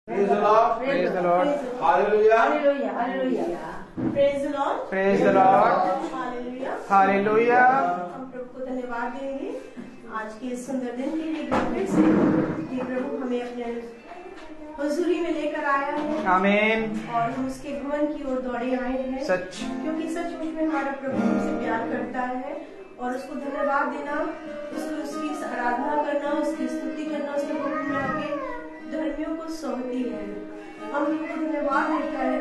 Praise the Lord. Praise the Lord. Hallelujah. Hallelujah. Hallelujah. Praise the Lord. Praise the Lord. Hallelujah. Hallelujah. हम प्रभु को धन्यवाद देंगे आज के इस सुंदर दिन के लिए फिर से कि प्रभु हमें अपने हुजूरी में लेकर आया है। आमीन। और हम उसके भवन की ओर दौड़े आए हैं। सच। क्योंकि सचमुच में हमारा प्रभु हमसे प्यार करता है और उसको धन्यवाद देना, उसकी आराधना करना, उसकी स्तुति करना, उसके भवन में आके धर्मियों को सौंपती है। हम उनको धन्यवाद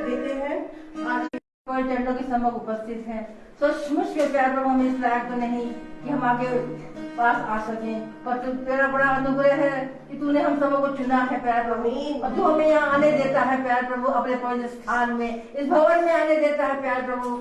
देते हैं आज चरणों के सम्मुख उपस्थित हैं। सचमुच के प्यार प्रभु हम इस लायक तो नहीं कि हम आगे पास आ सकें, पर तू तेरा बड़ा अनुग्रह है कि तूने हम सबों को चुना है प्यार प्रभु, और तू हमें यहाँ आने देता है प्यार प्रभु, अपने पवित्र स्थान में इस भवन में आने देता है प्यार प्रभु।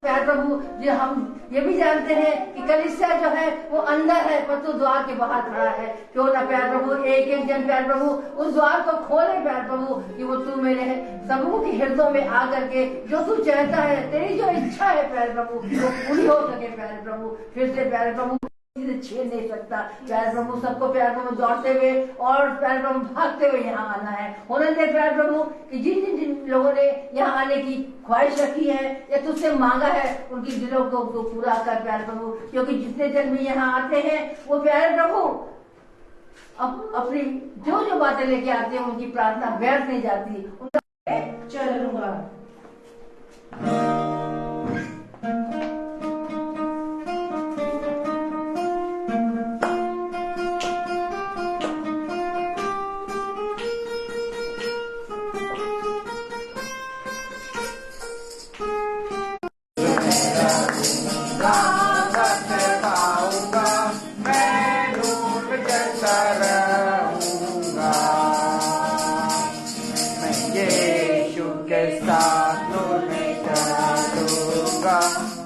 प्यार प्रभु जो हम ये भी जानते हैं कि कलीसिया जो है वो अंदर है पर तू द्वार के बाहर खड़ा है। क्यों ना प्यार प्रभु एक एक जन प्यार प्रभु उस द्वार को खोले प्यार प्रभु कि वो तू मेरे सबों के हृदयों में आकर के जो तू चाहता है, तेरी जो इच्छा है प्यार प्रभु वो पूरी हो सके प्यार प्रभु। फिर से प्यार प्रभु छीन नहीं सकता प्यार प्रभु, सबको प्यार प्रभु दौड़ते हुए और प्यार प्रभु भागते हुए यहाँ आना है। होने दे प्यार प्रभु कि जिन लोगों ने यहाँ आने की ख्वाहिश रखी है या तुझसे मांगा है उनकी दिलों को पूरा कर प्यार प्रभु। क्योंकि जितने जन भी यहाँ आते हैं वो प्यार प्रभु अपनी जो बातें लेके आते हैं उनकी प्रार्थना व्यर्थ नहीं जाती, उनका चलूंगा।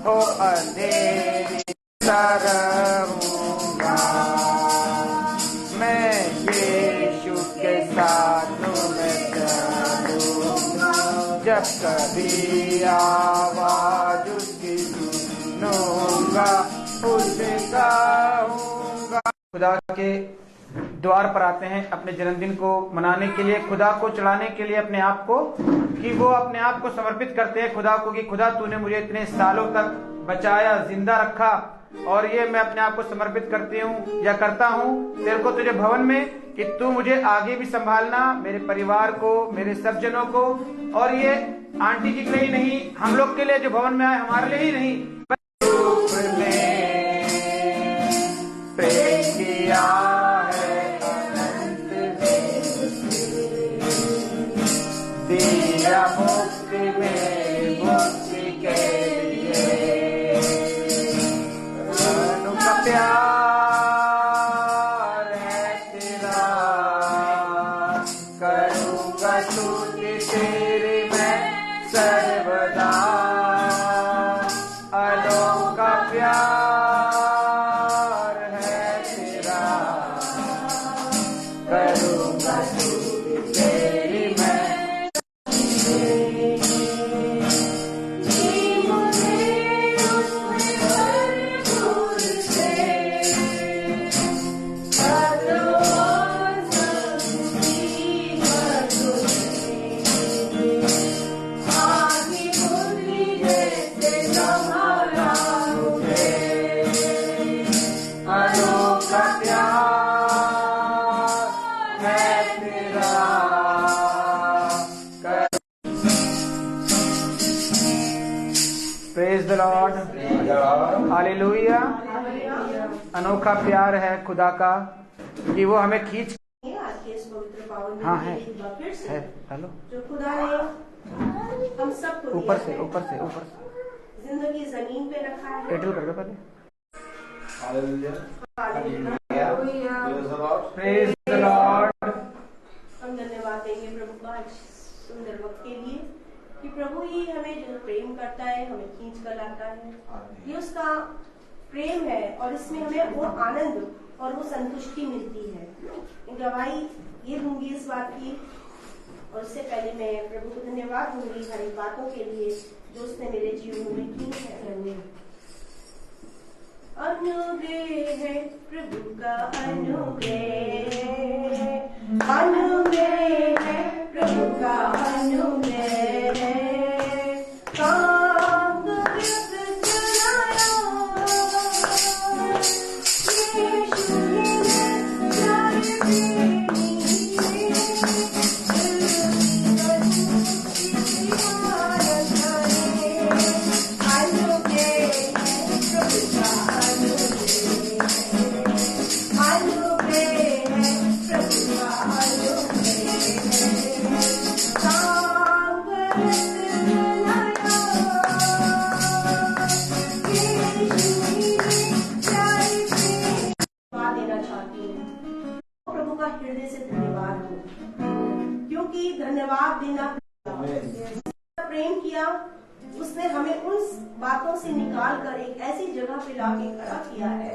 हो अंधेरी रहूंगा मैं यीशु के साथ में चलूंगा, जब कभी आवाज उसकी सुनूंगा उसे गाऊंगा। खुदा के द्वार पर आते हैं अपने जन्मदिन को मनाने के लिए, खुदा को चढ़ाने के लिए अपने आप को, कि वो अपने आप को समर्पित करते हैं खुदा को कि खुदा तूने मुझे इतने सालों तक बचाया, जिंदा रखा, और ये मैं अपने आप को समर्पित करती हूँ या करता हूँ तेरे को, तुझे भवन में, कि तू मुझे आगे भी संभालना, मेरे परिवार को, मेरे सब जनों को, और ये आंटी जी के लिए नहीं, हम लोग के लिए जो भवन में आए हमारे लिए ही नहीं, प्रेम किया दिया मुक्ति में मुक्ति के लिए, अनूठा प्यार है तेरा, करूँगा स्तुति तेरी मैं सर्वदा, अनोखा प्यार है तेरा, करूँगा स्तुति तेरी मैं। Praise the Lord. हालेलुया। अनोखा प्यार है खुदा का कि वो हमें खींच, आज के इस पवित्र पावन हाँ है हेलो जो खुदा ने हम सबको ऊपर से जिंदगी जमीन पे रखा है। टाइटल कर दो पहले। हालेलुया। Praise the Lord. हम धन्यवाद देंगे प्रभु का आज सुंदर वक्त के लिए कि प्रभु ही हमें जो प्रेम करता है, हमें खींच कर लाता है, ये उसका प्रेम है और इसमें हमें वो आनंद और वो संतुष्टि मिलती है। गवाही ये दूंगी इस बात की, और उससे पहले मैं प्रभु को धन्यवाद दूंगी हर एक बातों के लिए जो उसने मेरे जीवन में की है। अनुग्रह है प्रभु का अनुग्रह, अनुग्रह है प्रभु की धन्यवाद देना। प्रेम किया, उसने हमें उन बातों से निकाल कर एक ऐसी जगह पे लाके खड़ा किया है।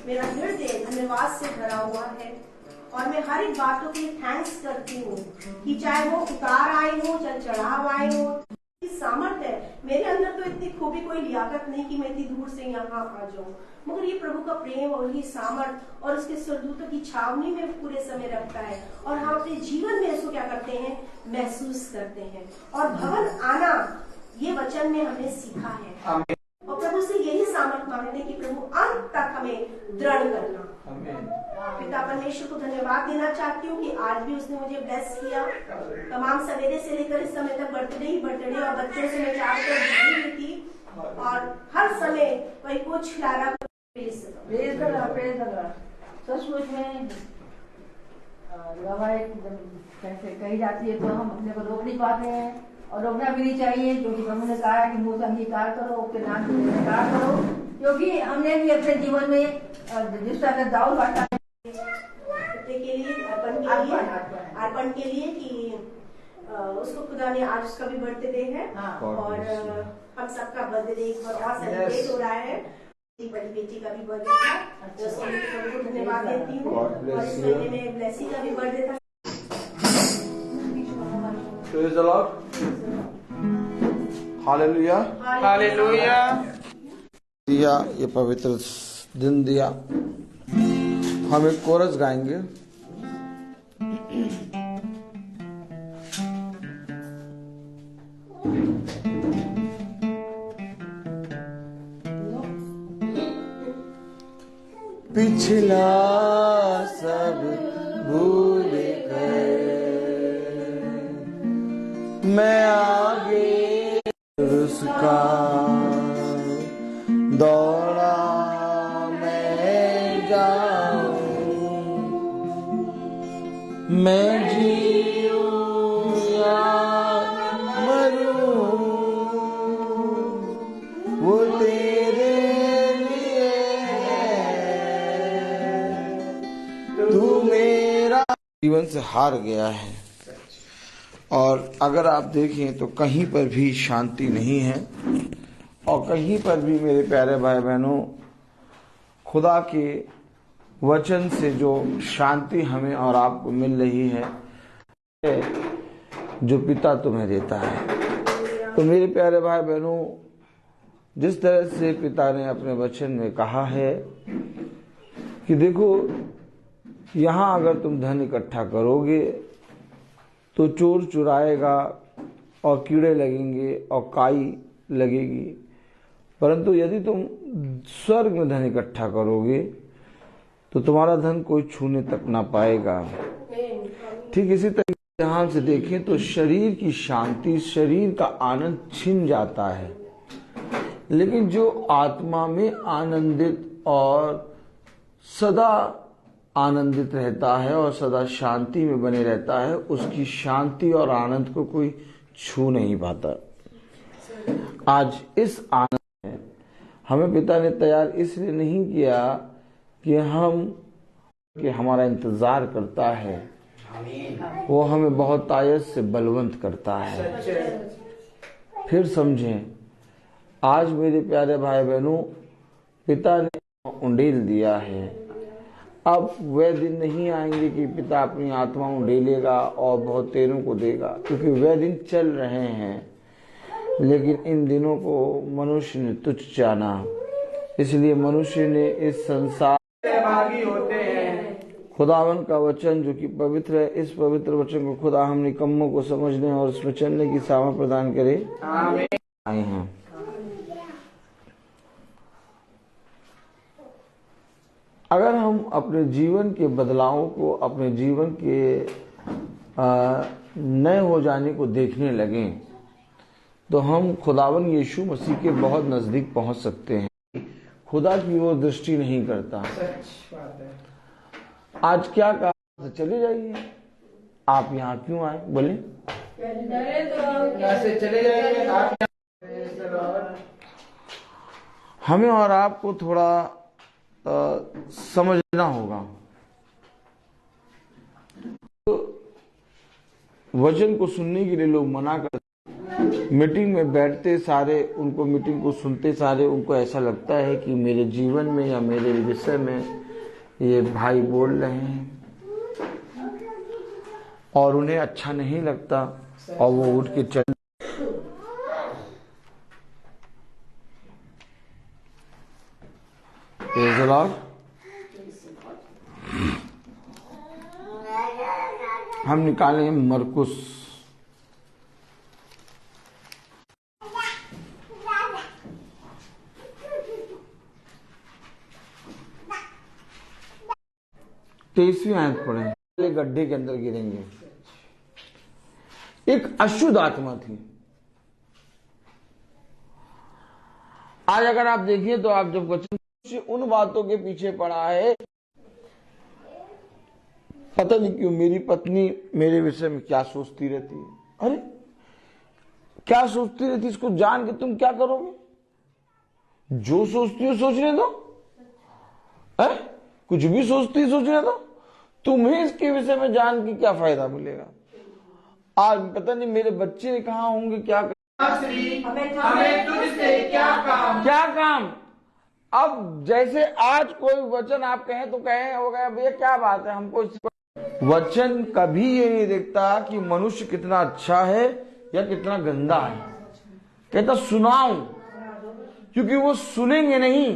मेरा हृदय धन्यवाद से भरा हुआ है और मैं हर एक बातों के लिए थैंक्स करती हूँ कि चाहे वो उतार आए हो, चाहे चढ़ाव आए हो, सामर्थ है मेरे अंदर। तो इतनी खूबी कोई लियाकत नहीं कि मैं इतनी दूर से यहाँ आ जाऊं, मगर ये प्रभु का प्रेम और ये सामर्थ और उसके स्वर्गदूतों की छावनी में पूरे समय रखता है और हम अपने जीवन में इसको क्या करते हैं, महसूस करते हैं। और भवन आना ये वचन में हमने सीखा है और प्रभु से यही सामर्थ मांगते हैं कि प्रभु अंत तक हमें दृढ़ करना। पिता परमेश्वर को धन्यवाद देना चाहती हूँ कि आज भी उसने मुझे ब्लेस किया। तमाम सवेरे से लेकर इस समय तक बर्थडे ही बर्थडे और बच्चों से मैं चारों तरफ जुड़ी हुई थी और हर समय कोई कुछ ला रहा। सचमुच में गवाही कैसे कही जाती है तो हम अपने को रोक नहीं पाते हैं और रोकना भी नहीं चाहिए, क्योंकि प्रभु ने कहा है कि मुझे अंगीकार करो, उसके नाम से अंगीकार करो। क्योंकि हमने भी अपने जीवन में जिस तरह से दाऊद बांटा के लिए अर्पण के लिए कि उसको खुदा ने आज उसका भी बर्थडे है और हम सबका बर्थडे एक बार और सेलिब्रेट हो रहा है। बड़ी बेटी का भी बर्थडे था, उसको धन्यवाद देती हूँ और इस महीने में ब्लेसी का भी बर्थडे था। Praise the Lord. Hallelujah. Hallelujah. दिया ये पवित्र दिन दिया, हम एक कोरस गाएंगे। पिछला सब भूल मैं आगे उसका दौड़ा मैं जाऊं, मैं जीऊं या मरूं वो तेरे लिए है, तू मेरा। जीवन से हार गया है और अगर आप देखें तो कहीं पर भी शांति नहीं है और कहीं पर भी मेरे प्यारे भाई बहनों खुदा के वचन से जो शांति हमें और आपको मिल रही है जो पिता तुम्हें देता है। तो मेरे प्यारे भाई बहनों जिस तरह से पिता ने अपने वचन में कहा है कि देखो यहाँ अगर तुम धन इकट्ठा करोगे तो चोर चुराएगा और कीड़े लगेंगे और काई लगेगी, परंतु यदि तुम स्वर्ग में धन इकट्ठा करोगे तो तुम्हारा धन कोई छूने तक ना पाएगा। ठीक इसी तरह ध्यान से देखें तो शरीर की शांति, शरीर का आनंद छिन जाता है, लेकिन जो आत्मा में आनंदित और सदा आनंदित रहता है और सदा शांति में बने रहता है, उसकी शांति और आनंद को कोई छू नहीं पाता। आज इस आनंद में हमें पिता ने तैयार इसलिए नहीं किया कि हमारा इंतजार करता है, वो हमें बहुत तायत से बलवंत करता है। फिर समझें, आज मेरे प्यारे भाई बहनों पिता ने उंडेल दिया है। अब वह दिन नहीं आएंगे कि पिता अपनी आत्मा उंडेलेगा और बहुत तेरों को देगा, क्योंकि वह दिन चल रहे हैं, लेकिन इन दिनों को मनुष्य ने तुच्छ जाना, इसलिए मनुष्य ने इस संसार सहभागी होते हैं। खुदावन का वचन जो कि पवित्र है, इस पवित्र वचन को खुदा हम निकम्मों को समझने और उसमें चलने की सामर्थ प्रदान करे। आमीन। आए हैं अगर हम अपने जीवन के बदलावों को, अपने जीवन के नए हो जाने को देखने लगें तो हम खुदावन यीशु मसीह के बहुत नजदीक पहुंच सकते हैं। खुदा की ओर दृष्टि नहीं करता। सच बात है। आज क्या कहा, चले जाइए। आप यहाँ क्यों आए, बोले? यहाँ से चले जाइए आप। हमें और आपको थोड़ा समझना होगा। तो वचन को सुनने के लिए लोग मना करते। मीटिंग में बैठते सारे, उनको मीटिंग को सुनते सारे, उनको ऐसा लगता है कि मेरे जीवन में या मेरे विषय में ये भाई बोल रहे हैं, और उन्हें अच्छा नहीं लगता और वो उठ के चल। Praise the Lord। हम निकालें मरकुस 23वीं आयत पढ़ें। गड्ढे के अंदर गिरेंगे। एक अशुद्ध आत्मा थी। आज अगर आप देखिए तो आप जब वचन उन बातों के पीछे पड़ा है, पता नहीं क्यों मेरी पत्नी मेरे विषय में क्या सोचती रहती है। अरे क्या सोचती रहती, इसको जान के तुम क्या करोगे? जो सोचती हो सोचने दो, कुछ भी सोचती सोचने दो, तुम्हें इसके विषय में जान के क्या फायदा मिलेगा? आज पता नहीं मेरे बच्चे कहाँ होंगे, क्या हमें तुझसे क्या काम। अब जैसे आज कोई वचन आप कहें तो कहें हो गया भैया क्या बात है, हमको वचन कभी ये नहीं देखता कि मनुष्य कितना अच्छा है या कितना गंदा है। कहता सुनाओ, क्योंकि वो सुनेंगे नहीं,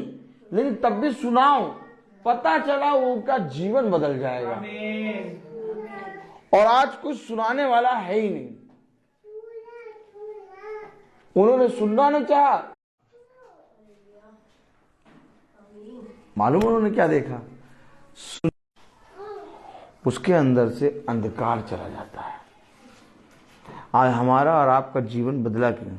लेकिन तब भी सुनाओ, पता चला वो उनका जीवन बदल जाएगा। और आज कुछ सुनाने वाला है ही नहीं। उन्होंने सुनना नहीं चाहा। मालूम उन्होंने क्या देखा? उसके अंदर से अंधकार चला जाता है। आज हमारा और आपका जीवन बदला क्यों?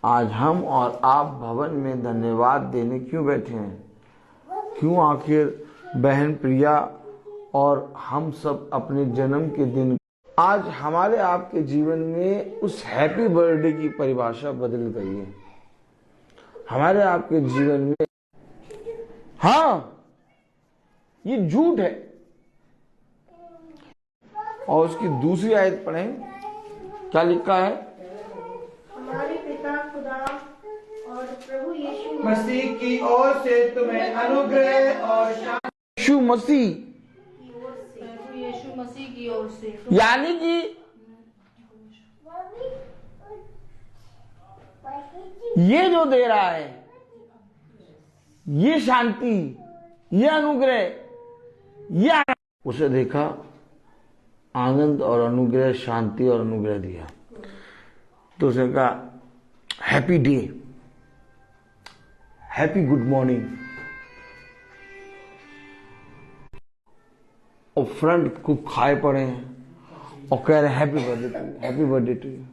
आज हम और आप भवन में धन्यवाद देने क्यों बैठे हैं? क्यों आखिर बहन प्रिया और हम सब अपने जन्म के दिन, आज हमारे आपके जीवन में उस हैप्पी बर्थडे की परिभाषा बदल गई है। हमारे आपके जीवन में, हाँ ये झूठ है। और उसकी दूसरी आयत पढ़ें, क्या लिखा है? हमारे पिता खुदा और प्रभु यीशु मसीह की ओर से तुम्हें अनुग्रह और शांति। यीशु मसीह, यीशु मसीह की ओर से, यानी कि ये जो दे रहा है, ये शांति, ये अनुग्रह, ये उसे देखा, आनंद और अनुग्रह, शांति और अनुग्रह दिया, तो उसने कहा happy day, happy good morning, और फ्रंट को खाए पड़े हैं और कह रहे happy birthday to you, happy birthday to you.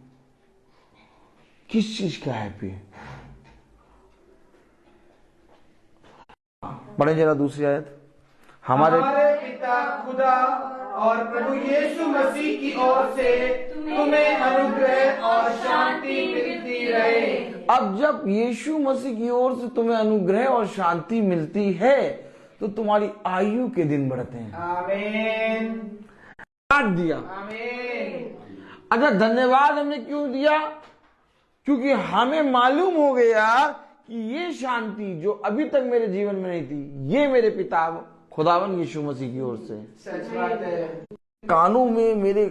किस चीज का हैप्पी है? पढ़े जरा दूसरी आयत। हमारे पिता खुदा और प्रभु यीशु मसीह की ओर से तुम्हें अनुग्रह और शांति मिलती रहे। अब जब यीशु मसीह की ओर से तुम्हें अनुग्रह और शांति मिलती है तो तुम्हारी आयु के दिन बढ़ते हैं। आमीन। काट दिया। आमीन। अच्छा, धन्यवाद हमने क्यों दिया? क्योंकि हमें मालूम हो गया कि ये शांति जो अभी तक मेरे जीवन में नहीं थी, ये मेरे पिता खुदावन यीशु मसीह की ओर से। सच बात है। कानों में, मेरे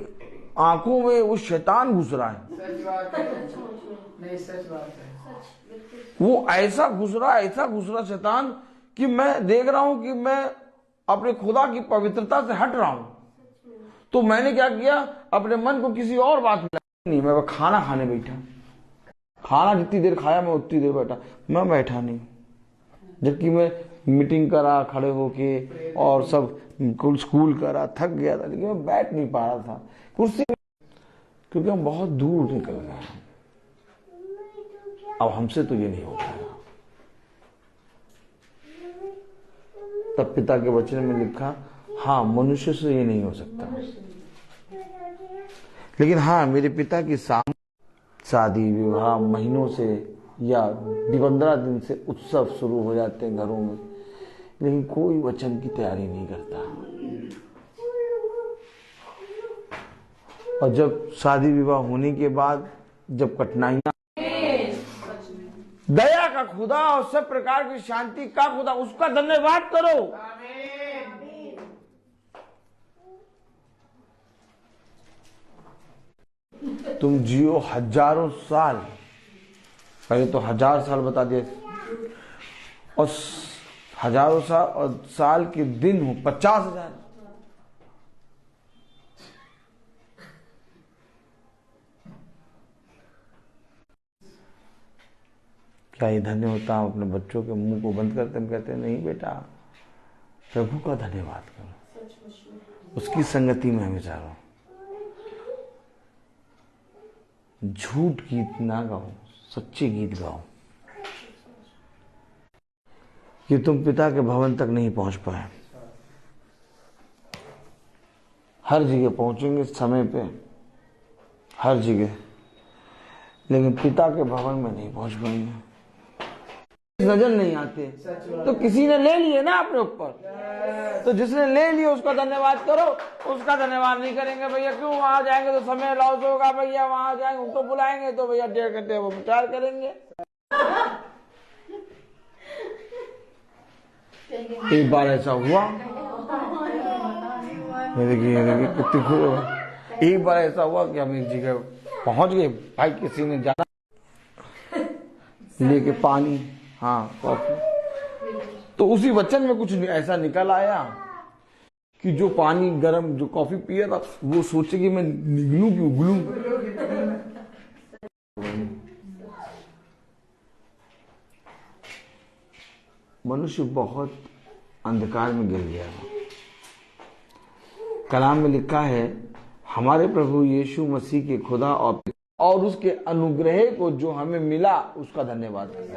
आंखों में वो शैतान घुस रहा है। सच बात है। नहीं, सच बात है। वो ऐसा घुस रहा शैतान कि मैं देख रहा हूं कि मैं अपने खुदा की पवित्रता से हट रहा हूं। तो मैंने क्या किया, अपने मन को किसी और बात में नहीं, मैं खाना खाने बैठा। खाना जितनी देर खाया मैं उतनी देर बैठा, मैं बैठा नहीं। जबकि मैं मीटिंग करा खड़े होके और सब स्कूल करा, थक गया था, लेकिन मैं बैठ नहीं पा रहा था कुर्सी में, क्योंकि हम बहुत दूर निकल गए। अब हमसे तो ये नहीं हो पाएगा। तब पिता के वचन में लिखा, हाँ मनुष्य से ये नहीं हो सकता, लेकिन हाँ मेरे पिता की शादी विवाह महीनों से या 15 दिन से उत्सव शुरू हो जाते हैं घरों में, लेकिन कोई वचन की तैयारी नहीं करता। और जब शादी विवाह होने के बाद जब कठिनाइयां, दया का खुदा और सब प्रकार की शांति का खुदा, उसका धन्यवाद करो। तुम जियो हजारों साल, पहले तो 1000 साल बता दिए, और हजारों साल और साल के दिन हो 50,000। क्या ये धन्य होता? हम अपने बच्चों के मुंह को बंद करते हम कहते हैं नहीं बेटा, प्रभु का धन्यवाद करो, उसकी संगति में हमेशा रहो। झूठ गीत ना गाओ, सच्चे गीत गाओ। कि तुम पिता के भवन तक नहीं पहुंच पाए, हर जगह पहुंचेंगे समय पे, हर जगह, लेकिन पिता के भवन में नहीं पहुंच पाएंगे। नजर नहीं आते तो किसी ने ले लिए ना अपने ऊपर, तो जिसने ले लिए उसका धन्यवाद करो। उसका धन्यवाद नहीं करेंगे भैया, क्यों वहां जाएंगे तो समय लॉस होगा भैया, वहां जाएंगे उनको बुलाएंगे तो भैया 1.5 घंटे वो विचार करेंगे। एक बार ऐसा हुआ, देखिए कितनी खुश। एक बार ऐसा हुआ कि हम एक जगह पहुंच गए, भाई किसी ने जाना लेके पानी, हाँ कॉफी, तो उसी वचन में कुछ ऐसा निकल आया कि जो पानी गर्म, जो कॉफी पिया था वो सोचे कि मैं निगलूं कि उगलूं। मनुष्य बहुत अंधकार में गिर गया। कलाम में लिखा है, हमारे प्रभु यीशु मसीह के खुदा और उसके अनुग्रह को जो हमें मिला उसका धन्यवाद करें।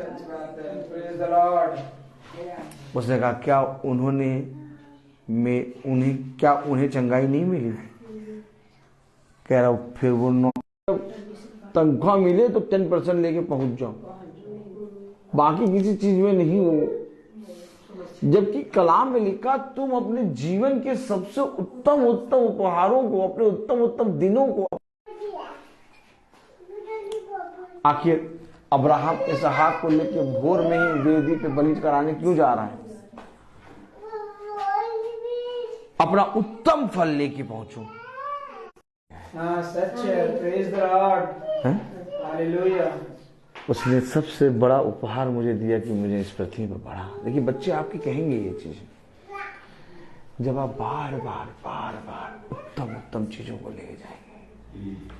उसने कहा क्या उन्हें चंगाई नहीं मिली? कह रहा फिर वो तनख्वाह मिले तो 10% लेके पहुंच जाओ, बाकी किसी चीज में नहीं हो। जबकि कलाम में लिखा तुम अपने जीवन के सबसे उत्तम उपहारों को, अपने उत्तम दिनों को, आखिर अब्राहम इसहाक को लेके भोर में ही वेदी पे बलि कराने क्यों जा रहा है? अपना उत्तम फल लेके पहुंचो। सच है, प्रेज द लॉर्ड, हालेलुया। उसने सबसे बड़ा उपहार मुझे दिया कि मुझे इस पृथ्वी पर बढ़ा। देखिए बच्चे आपके कहेंगे ये चीज, जब आप बार बार उत्तम चीजों को ले जाएंगे,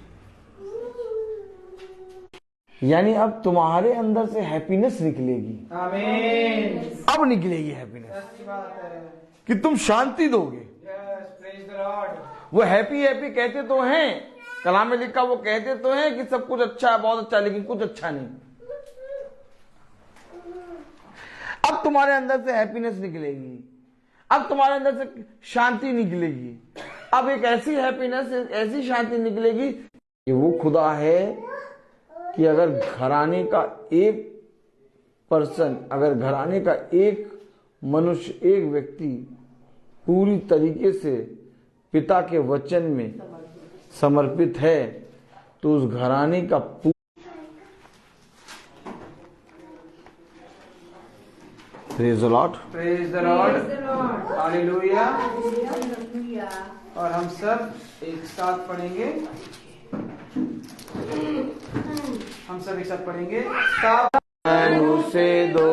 यानी अब तुम्हारे अंदर से हैप्पीनेस निकलेगी। आमीन। अब निकलेगी हैप्पीनेस कि तुम शांति दोगे। Praise the Lord. वो हैप्पी कहते तो हैं, कलाम में लिखा वो कहते तो हैं कि सब कुछ अच्छा है, बहुत अच्छा, लेकिन कुछ अच्छा नहीं। अब तुम्हारे अंदर से हैप्पीनेस निकलेगी, अब तुम्हारे अंदर से शांति निकलेगी। अब एक ऐसी हैप्पीनेस, ऐसी शांति निकलेगी कि वो खुदा है कि अगर घराने का एक पर्सन, अगर घराने का एक मनुष्य, एक व्यक्ति पूरी तरीके से पिता के वचन में समर्पित है तो उस घराने का praise the Lord, praise the Lord, hallelujah. और हम सब एक साथ पढ़ेंगे, हम सब एक साथ पढ़ेंगे। उसे दो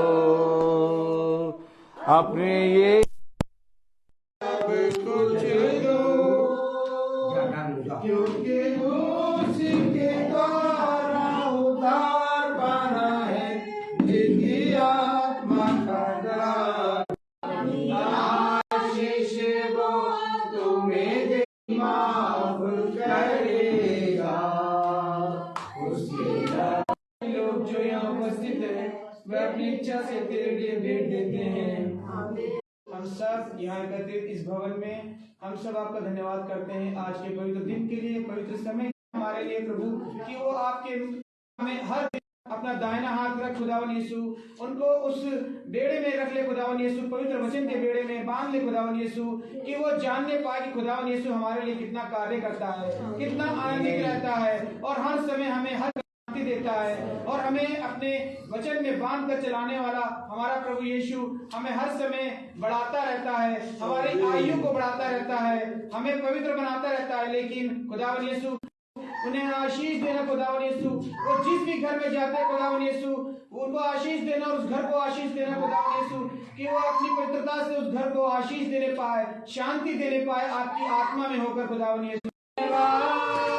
अपने ये कुछ दो, क्योंकि उसके द्वारा उद्धार पाना है, जिनकी आत्मा का द्वार। आशीष वो तुम्हें माफ करेगा। उसके लोग जो यहाँ उपस्थित है वह अपनी इच्छा से तेरे लिए भेंट देते हैं। हम सब यहाँ एकत्रित इस भवन में हम सब आपका धन्यवाद करते हैं आज के पवित्र दिन के लिए, पवित्र समय हमारे लिए प्रभु, कि वो आपके हमें हर अपना दाहिना हाथ रख खुदावन यीशु, उनको उस बेड़े में रख ले खुदावन यीशु, पवित्र वचन के बेड़े में बांध ले खुदावन यीशु, कि वो जानने पाए कि खुदावन यीशु हमारे लिए कितना कार्य करता है, कितना आनंदित रहता है और हर समय हमें हर शांति देता है, और हमें अपने वचन में बांध कर चलाने वाला हमारा प्रभु यीशु हमें हर समय बढ़ाता रहता है, हमारी आयु को बढ़ाता रहता है, हमें पवित्र बनाता रहता है। लेकिन खुदावन यीशु उन्हें आशीष देना खुदावन यीशु, वो जिस भी घर में जाते हैं खुदावन यीशु, उनको आशीष देना और उस घर को आशीष देना खुदावन यीशु, कि वो अपनी पवित्रता से उस घर को आशीष देने पाए, शांति देने पाए आपकी आत्मा में होकर खुदावन यीशु।